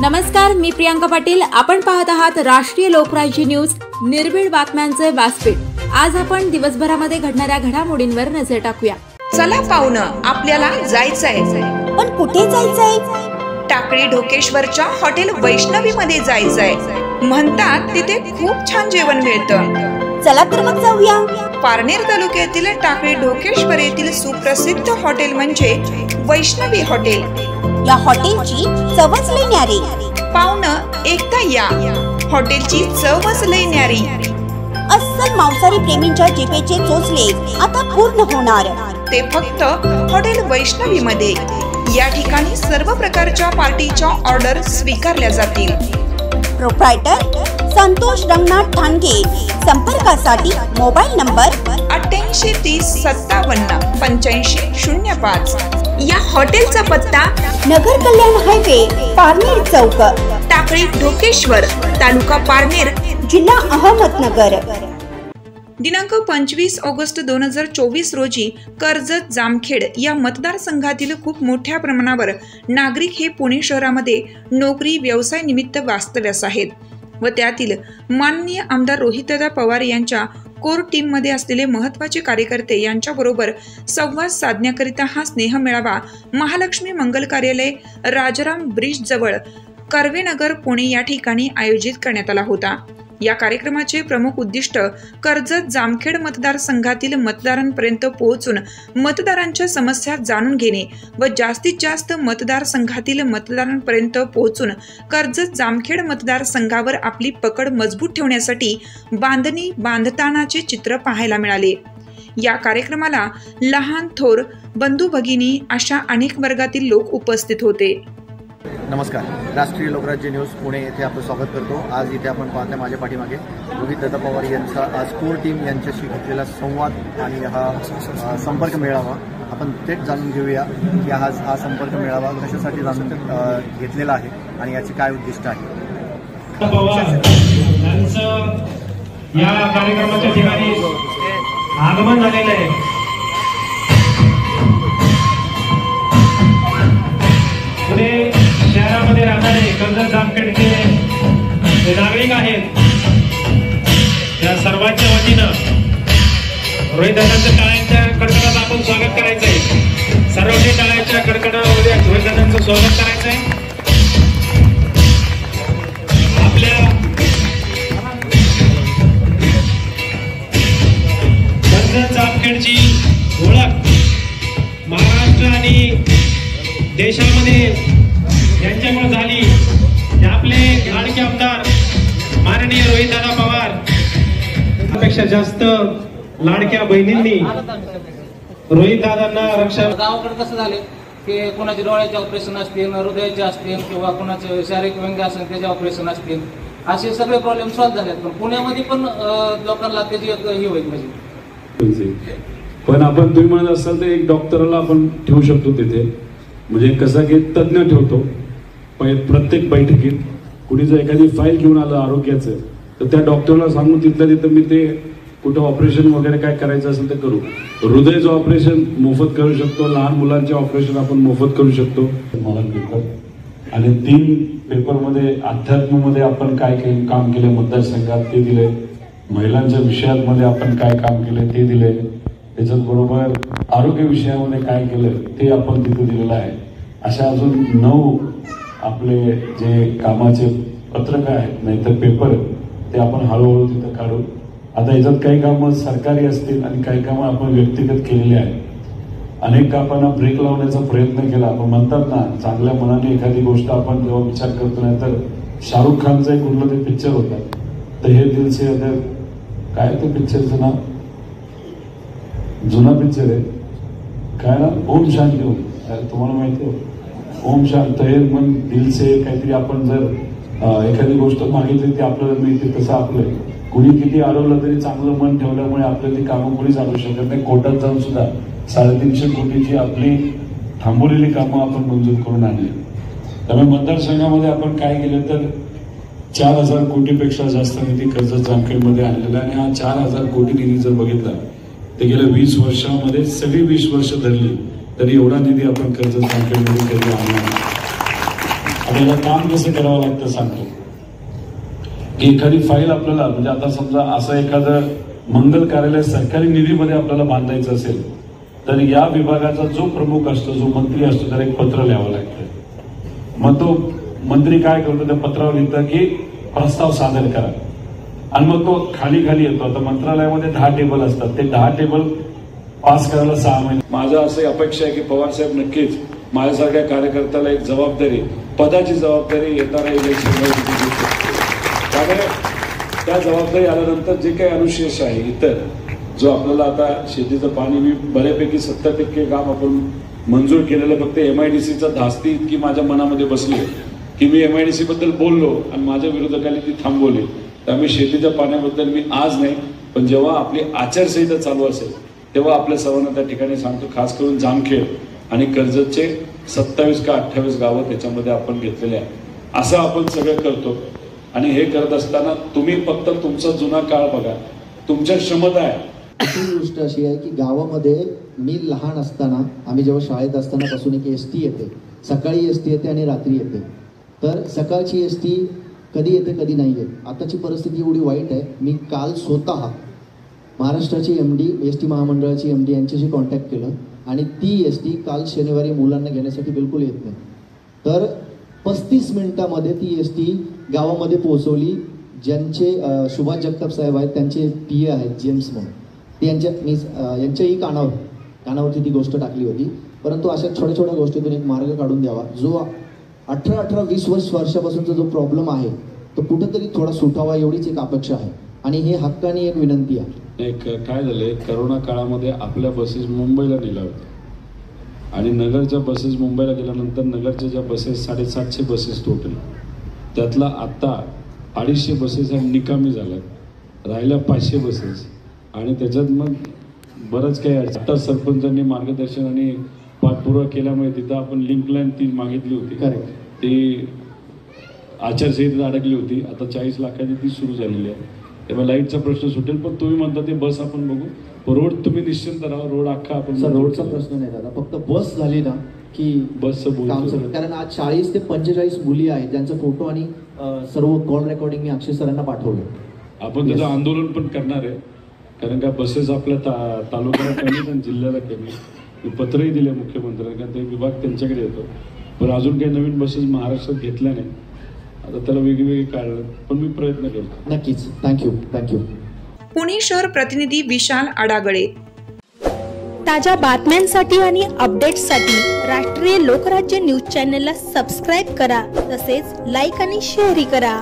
नमस्कार, मी प्रियांका पाटील. आपण पाहत आहात राष्ट्रीय लोकराज्य न्यूज, निर्भीड बातम्यांचे व्यासपीठ. आज आपण दिवसभरामध्ये घडणाऱ्या घडामोडींवर नजर टाकूया. चला पाहुणं, आपल्याला जायचंय. पण कुठे जायचंय? टाकळी ढोकेश्वरच्या हॉटेल वैष्णवी मध्ये जायचंय. म्हणतात तिथे खूप छान जेवण मिळतं. चला तर मग जाऊया. पारनेर तालुक्यातील टाकळी ढोकेश्वर येथील सुप्रसिद्ध हॉटेल म्हणजे वैष्णवी हॉटेल. या हॉटेलची चवच लई न्यारी. पाहुणं, एकदा या. हॉटेलची चवच लई न्यारी. अस्सल मांसाहारी प्रेमींच्या जिभेचे चोचले आता पूर्ण होणार. ते फक्त हॉटेल वैष्णवी मध्ये. या ठिकाणी सर्व प्रकारच्या पार्टीच्या ऑर्डर स्वीकारल्या जातील. प्रोप्रायटर संतोष रंगनाथ ठाणगे. संपर्कासाठी मोबाईल नंबर 8830578505. या हॉटेलचा पत्ता नगर कल्याण हायवे, पारनेर चौक, टाकळी ढोकेश्वर, तालुका पारनेर, जिल्हा अहमदनगर. दिनांक 25 ऑगस्ट 2024 रोजी कर्जत जामखेड या मतदारसंघातील खूप मोठ्या प्रमाणावर नागरिक हे पुणे शहरामध्ये नोकरी व्यवसाय निमित्त वास्तव्यास आहेत व त्यातील माननीय आमदार रोहितदादा पवार यांच्या कोर टीम मध्ये असलेले महत्त्वाचे कार्यकर्ते यांच्याबरोबर संवाद साधण्याकरिता हा स्नेह मेळावा महालक्ष्मी मंगल कार्यालय, राजाराम ब्रिज जवळ, कर्वेनगर, पुणे या ठिकाणी आयोजित करण्यात आला होता. या कार्यक्रमाचे प्रमुख उद्दिष्ट कर्जत जामखेड मतदारसंघातील मतदारांपर्यंत पोहोचून मतदारांच्या समस्या जाणून घेणे व जास्तीत जास्त मतदारसंघातील मतदारांपर्यंत पोहोचून कर्जत जामखेड मतदारसंघावर आपली पकड मजबूत ठेवण्यासाठी बांधणी बांधतानाचे चित्र पाहायला मिळाले. या कार्यक्रमाला लहान थोर, बंधू भगिनी अशा अनेक वर्गातील लोक उपस्थित होते. नमस्कार, राष्ट्रीय लोकराज्य न्यूज पुणे येथे आपलं स्वागत करतो. आज इथे आपण पाहता माझ्या पाठीमागे रोहितदादा पवार यांचा आज कोर टीम यांच्याशी घेतलेला संवाद आणि हा संपर्क मेळावा आपण थेट जाणून घेऊया की आज हा संपर्क मेळावा कशासाठी जाणून घेतलेला आहे आणि याचे काय उद्दिष्ट आहे. पवार यांचं या कार्यक्रमाच्या ठिकाणी आगमन झालेलं आहे. पुणे शहरामध्ये राहणारे कर्जत जामखेडचे नागरिक आहेत. या सर्वांच्या वतीनं रोहितदादांच्या टाळ्यांच्या कडकडात आपण स्वागत करायचं आहे. सर्वांनी टाळ्यांच्या कडकडामध्ये रोहितदादांचं स्वागत करायचं आहे. आपल्या कर्जत जामखेडची ओळख महाराष्ट्र आणि देशामध्ये यांच्यामुळे झाली. आपले लाडके आमदार माननीय रोहितदादा पवार पेक्षा जास्त लाडक्या बहिणींनी रोहितदादांना रक्षा. गावाकडे कसं झाले की कोणाचे डोळ्याचे ऑपरेशन असतील, हृदयाचे असतील किंवा कोणाचे शारीरिक व्यंग असेल त्याचे ऑपरेशन असतील, असे सगळे प्रॉब्लेम सॉल्व्ह झालेत. पण पुण्यामध्ये पण लोकांना त्याची ही होईल म्हणजे. पण आपण तुम्ही म्हणत असाल तर एक डॉक्टरला आपण ठेवू शकतो तिथे, म्हणजे कसं की तज्ज्ञ ठेवतो. प्रत्येक बैठकीत कुणी जर एखादी फाईल घेऊन आलं आरोग्याचं तर त्या डॉक्टरला सांगून तिथल्या तिथं मी ते कुठं ऑपरेशन वगैरे काय करायचं असेल तर करू. हृदयाचं ऑपरेशन मोफत करू शकतो, लहान मुलांचे ऑपरेशन आपण मोफत करू शकतो. आणि 3 पेपरमध्ये अध्यात्मामध्ये आपण काय काम केलं मतदारसंघात ते दिले, महिलांच्या विषयांमध्ये आपण काय काम केलं ते दिले, त्याच्याच बरोबर आरोग्य विषयामध्ये काय केलं ते आपण तिथे दिलेलं आहे. अशा अजून 9 आपले जे कामाचे पत्रक आहेत नाहीतर पेपर ते आपण हळूहळू तिथं काढू. आता याच्यात काही कामं सरकारी असतील आणि काही कामं आपण व्यक्तिगत केलेली आहेत. अनेक कामांना ब्रेक लावण्याचा प्रयत्न केला. आपण म्हणतात ना, चांगल्या मनाने एखादी गोष्ट आपण जेव्हा विचार करतो नाही तर शाहरुख खानचा एक कुठलं ते पिक्चर होता, तर हे दिल से अगर काय ते पिक्चरचं नाव, जुना पिक्चर आहे काय ना, ओम शांती ओम, तुम्हाला माहिती आहे ओम शांत हे मन दिल से काहीतरी. आपण जर एखादी गोष्ट मागितली ती आपल्याला मिळते, तसं आपलं कुणी किती अडवलं तरी चांगलं मन ठेवल्यामुळे आपल्याला ती कामं कोणीच आणू शकत नाही. कोर्टात जाऊन सुद्धा 350 कोटीची आपली थांबवलेली कामं आपण मंजूर करून आणली. त्यामुळे मतदारसंघामध्ये आपण काय केलं तर 4000 कोटीपेक्षा जास्त निधी कर्जत जामखेडमध्ये आणलेला. आणि हा 4000 कोटी निधी जर बघितला तर गेल्या 20 वर्षामध्ये सगळी 20 वर्ष धरली तरी एवढा निधी आपण कर्जत जामखेडमध्ये कधी आणला. आपल्याला काम कसं करावं लागतं सांगतो. की एखादी फाईल आपल्याला म्हणजे आता समजा असं एखादं मंगल कार्यालय सरकारी निधीमध्ये आपल्याला बांधायचं असेल तर या विभागाचा जो प्रमुख असतो, जो मंत्री असतो, त्याला एक पत्र लिहावं लागतं. मग तो मंत्री काय करतो, त्या पत्रावर लिहितं की प्रस्ताव सादर करा आणि मग तो खाली येतो. आता मंत्रालयामध्ये 10 टेबल असतात, ते 10 टेबल पास करायला 6 महिने. माझं असं अपेक्षा आहे की पवार साहेब नक्कीच माझ्यासारख्या कार्यकर्त्याला एक जबाबदारी, पदाची जबाबदारी येणाऱ्या इलेक्शनमध्ये देऊ शकतो. त्यामुळे त्या जबाबदारी आल्यानंतर जे काही अनुशेष आहे इतर जो आपल्याला आता शेतीचं पाणी मी बऱ्यापैकी 70% काम आपण मंजूर केलेलं, फक्त MIDCचा धास्ती इतकी माझ्या मनामध्ये बसली की मी MIDC बद्दल बोललो आणि माझ्या विरोधकांनी ती थांबवली. त्यामुळे शेतीच्या पाण्याबद्दल मी आज नाही पण जेव्हा आपली आचारसंहिता चालू असेल तेव्हा आपल्या सर्वांना त्या ठिकाणी सांगतो, खास करून जामखेड आणि कर्जतचे 27 का 28 गावं त्याच्यामध्ये आपण घेतलेले आहे. असं आपण सगळं करतो आणि हे करत असताना तुम्ही फक्त तुमचा जुना काळ बघा, तुमच्या क्षमता आहे. दुसरी गोष्ट अशी आहे की गावामध्ये मी लहान असताना, आम्ही जेव्हा शाळेत असताना पासून एक ST येते, सकाळी ST येते आणि रात्री येते. तर सकाळची ST कधी येते कधी नाही येत. आताची परिस्थिती एवढी वाईट आहे, मी काल स्वतः महाराष्ट्राची MD, ST महामंडळाची MD यांच्याशी कॉन्टॅक्ट केलं आणि ती ST काल शनिवारी मुलांना घेण्यासाठी बिलकुल येत नाही. तर 35 मिनिटामध्ये ती ST गावामध्ये पोहोचवली. ज्यांचे सुभाष जगताप साहेब आहेत, त्यांचे PA आहेत जेम्स म्हणून, ते यांच्याही कानावरती ती गोष्ट टाकली होती. परंतु अशा छोट्या छोट्या गोष्टीतून एक मार्ग काढून द्यावा. जो 18-20 वर्षापासूनचा जो प्रॉब्लेम आहे तो कुठेतरी थोडा सुटावा, एवढीच एक अपेक्षा आहे आणि हे हक्काने एक विनंती आहे. एक काय झालंय, करोना काळामध्ये आपल्या बसेस मुंबईला नेल्या होत्या आणि नगरच्या बसेस मुंबईला गेल्यानंतर नगरच्या ज्या बसेस 750 बसेस टोटल, त्यातला आता 250 बसेस ह्या निकामी झाल्यात, राहिल्या 500 बसेस आणि त्याच्यात मग बरंच काही आता सरपंचांनी मार्गदर्शन आणि पाठपुरावा केल्यामुळे तिथं आपण लिंक लाईन ती मागितली होती, ती आचारसंहितेत अडकली होती. आता 40 लाखाची ती सुरू झालेली आहे. तेव्हा लाईटचा प्रश्न सुटेल. पण तुम्ही म्हणता ते बस आपण बघू, रोड तुम्ही निश्चिंत राहा, रोड अख्खा आपण. रोडचा प्रश्न नाही दादा, फक्त बस झाली ना की बसचं काम सगळं. कारण आज 40 ते 45 मुली आहेत ज्यांचा फोटो आणि सर्व कॉल रेकॉर्डिंग मी अक्षय सरांना पाठवलं. आपण त्याचं आंदोलन पण करणार आहे, कारण का बसेस आपल्या तालुक्याला कमी आणि जिल्ह्याला कमी. मी पत्रही दिले मुख्यमंत्र्यांना, ते विभाग त्यांच्याकडे येतो. पण अजून काही नवीन बसेस महाराष्ट्रात घेतल्या नाही, आता त्याला वेगवेगळे काढलं, पण मी प्रयत्न करतो. नक्कीच. थँक्यू. पुणे शहर प्रतिनिधी विशाल आडागळे. ताज्या बातम्यांसाठी आणि अपडेट्ससाठी राष्ट्रीय लोकराज्य न्यूज चॅनलला सबस्क्राईब करा, तसेच लाईक आणि शेअरही करा.